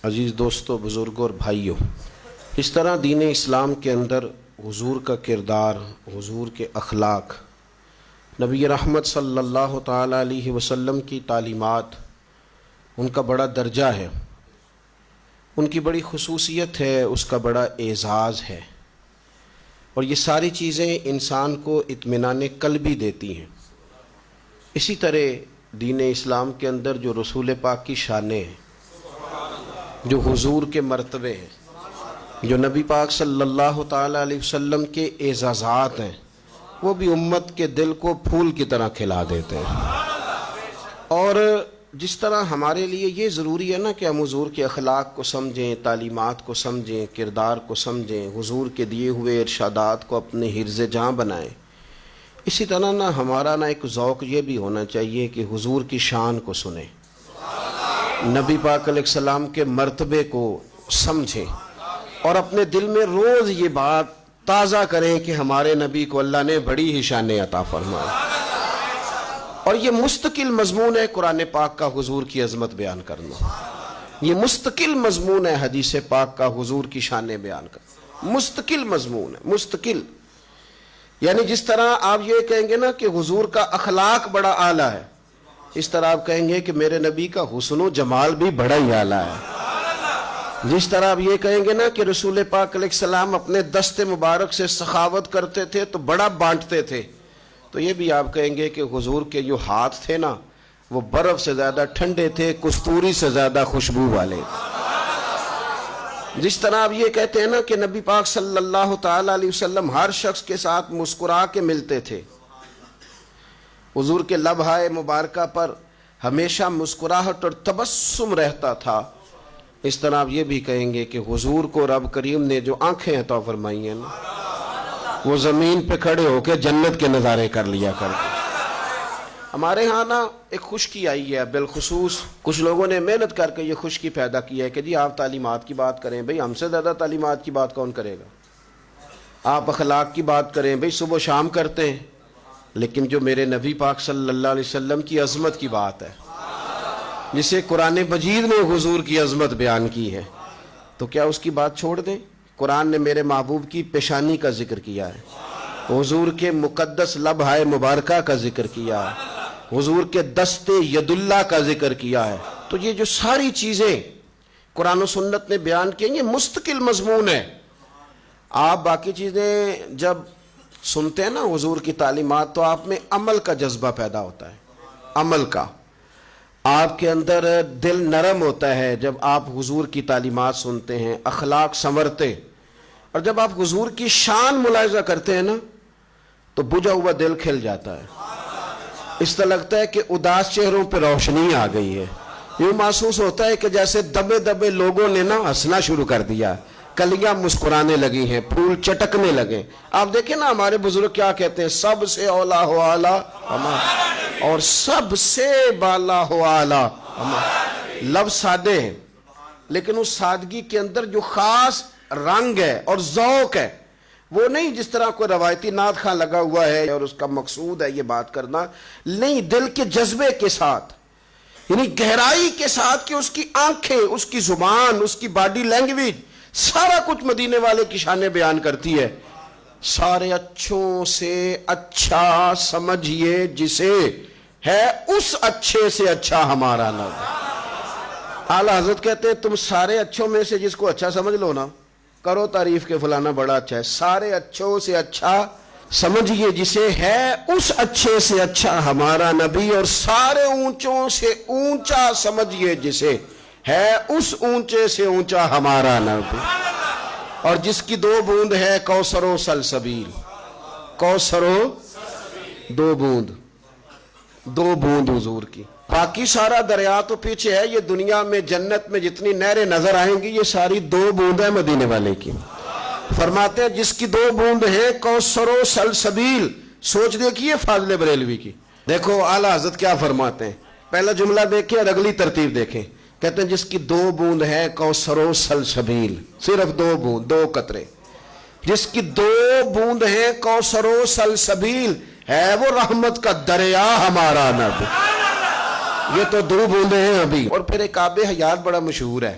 عزیز دوستوں، بزرگوں اور بھائیوں، اس طرح دین اسلام کے اندر حضور کا کردار، حضور کے اخلاق، نبی رحمت صلی اللہ تعالیٰ علیہ وسلم کی تعلیمات، ان کا بڑا درجہ ہے، ان کی بڑی خصوصیت ہے، اس کا بڑا اعزاز ہے، اور یہ ساری چیزیں انسان کو اطمینان قلبی دیتی ہیں۔ اسی طرح دین اسلام کے اندر جو رسول پاک کی شانیں ہیں، جو حضور کے مرتبے ہیں، جو نبی پاک صلی اللہ تعالیٰ علیہ وسلم کے اعزازات ہیں، وہ بھی امت کے دل کو پھول کی طرح کھلا دیتے ہیں۔ اور جس طرح ہمارے لیے یہ ضروری ہے نا کہ ہم حضور کے اخلاق کو سمجھیں، تعلیمات کو سمجھیں، کردار کو سمجھیں، حضور کے دیے ہوئے ارشادات کو اپنے حرز جاں بنائیں، اسی طرح نہ ہمارا ایک ذوق یہ بھی ہونا چاہیے کہ حضور کی شان کو سنیں، نبی پاک علیہ السلام کے مرتبے کو سمجھیں، اور اپنے دل میں روز یہ بات تازہ کریں کہ ہمارے نبی کو اللہ نے بڑی ہی شانیں عطا فرمائی۔ اور یہ مستقل مضمون ہے قرآن پاک کا حضور کی عظمت بیان کرنا، یہ مستقل مضمون ہے حدیث پاک کا حضور کی شانیں بیان کرنا، مستقل مضمون ہے، مستقل۔ یعنی جس طرح آپ یہ کہیں گے نا کہ حضور کا اخلاق بڑا اعلیٰ ہے، اس طرح آپ کہیں گے کہ میرے نبی کا حسن و جمال بھی بڑا ہی اعلیٰ ہے۔ جس طرح آپ یہ کہیں گے نا کہ رسول پاک علیہ السلام اپنے دست مبارک سے سخاوت کرتے تھے تو بڑا بانٹتے تھے، تو یہ بھی آپ کہیں گے کہ حضور کے جو ہاتھ تھے نا وہ برف سے زیادہ ٹھنڈے تھے، کستوری سے زیادہ خوشبو والے تھے۔ جس طرح آپ یہ کہتے ہیں نا کہ نبی پاک صلی اللہ تعالیٰ علیہ وسلم ہر شخص کے ساتھ مسکرا کے ملتے تھے، حضور کے لبہائے مبارکہ پر ہمیشہ مسکراہٹ اور تبسم رہتا تھا، اس طرح آپ یہ بھی کہیں گے کہ حضور کو رب کریم نے جو آنکھیں عطا فرمائی ہیں نا وہ زمین پہ کھڑے ہو کے جنت کے نظارے کر لیا کرتے۔ ہمارے ہاں نا ایک خشکی آئی ہے، بالخصوص کچھ لوگوں نے محنت کر کے یہ خشکی پیدا کی ہے کہ جی آپ تعلیمات کی بات کریں، بھئی ہم سے زیادہ تعلیمات کی بات کون کرے گا، آپ اخلاق کی بات کریں، بھئی صبح و شام کرتے ہیں، لیکن جو میرے نبی پاک صلی اللہ علیہ وسلم کی عظمت کی بات ہے، جسے قرآن مجید نے حضور کی عظمت بیان کی ہے، تو کیا اس کی بات چھوڑ دیں؟ قرآن نے میرے محبوب کی پیشانی کا ذکر کیا ہے، حضور کے مقدس لبہائے مبارکہ کا ذکر کیا ہے، حضور کے دست ید اللہ کا ذکر کیا ہے، تو یہ جو ساری چیزیں قرآن و سنت نے بیان کی ہیں یہ مستقل مضمون ہے۔ آپ باقی چیزیں جب سنتے ہیں نا حضور کی تعلیمات تو آپ میں عمل کا جذبہ پیدا ہوتا ہے، عمل کا، آپ کے اندر دل نرم ہوتا ہے جب آپ حضور کی تعلیمات سنتے ہیں، اخلاق سنورتے، اور جب آپ حضور کی شان ملاحظہ کرتے ہیں نا تو بجھا ہوا دل کھل جاتا ہے، اس طرح لگتا ہے کہ اداس چہروں پہ روشنی آ گئی ہے، یوں محسوس ہوتا ہے کہ جیسے دبے دبے لوگوں نے نا ہنسنا شروع کر دیا، کلیاں مسکرانے لگی ہیں، پھول چٹکنے لگے۔ آپ دیکھیں نا ہمارے بزرگ کیا کہتے ہیں، سب سے اولا ہو اعلیٰ اور سب سے بالا ہو اعلیٰ۔ لفظ سادے ہیں لیکن اس سادگی کے اندر جو خاص رنگ ہے اور ذوق ہے وہ نہیں جس طرح کوئی روایتی نعت خواں لگا ہوا ہے اور اس کا مقصود ہے یہ بات کرنا، نہیں، دل کے جذبے کے ساتھ، یعنی گہرائی کے ساتھ کہ اس کی آنکھیں، اس کی زبان، اس کی باڈی لینگویج سارا کچھ مدینے والے کی شانیں بیان کرتی ہے۔ سارے اچھوں سے اچھا سمجھیے جسے، ہے اس اچھے سے اچھا ہمارا نبی۔ اعلیٰ حضرت کہتے ہیں تم سارے اچھوں میں سے جس کو اچھا سمجھ لو نا، کرو تعریف کے فلانا بڑا اچھا ہے، سارے اچھوں سے اچھا سمجھیے جسے، ہے اس اچھے سے اچھا ہمارا نبی، اور سارے اونچوں سے اونچا سمجھیے جسے، ہے اس اونچے سے اونچا ہمارا نبی، اور جس کی دو بوند ہے کوثر و سلسبیل، کوثر و دو بوند حضور کی، باقی سارا دریا تو پیچھے ہے، یہ دنیا میں جنت میں جتنی نہریں نظر آئیں گی یہ ساری دو بوند ہے مدینے والے کی۔ فرماتے ہیں جس کی دو بوند ہے کوثر و سلسبیل، سوچ دیکھیے فاضل بریلوی کی، دیکھو اعلیٰ حضرت کیا فرماتے ہیں، پہلا جملہ دیکھیں اور اگلی ترتیب دیکھیں، کہتے ہیں جس کی دو بوند ہے کوثر و سلسبیل، صرف دو بوند، دو قطرے، جس کی دو بوند ہے کوثر و سلسبیل، ہے وہ رحمت کا دریا ہمارا نبی۔ یہ تو دو بوندیں ہیں ابھی۔ اور پھر ایک آب حیات بڑا مشہور ہے،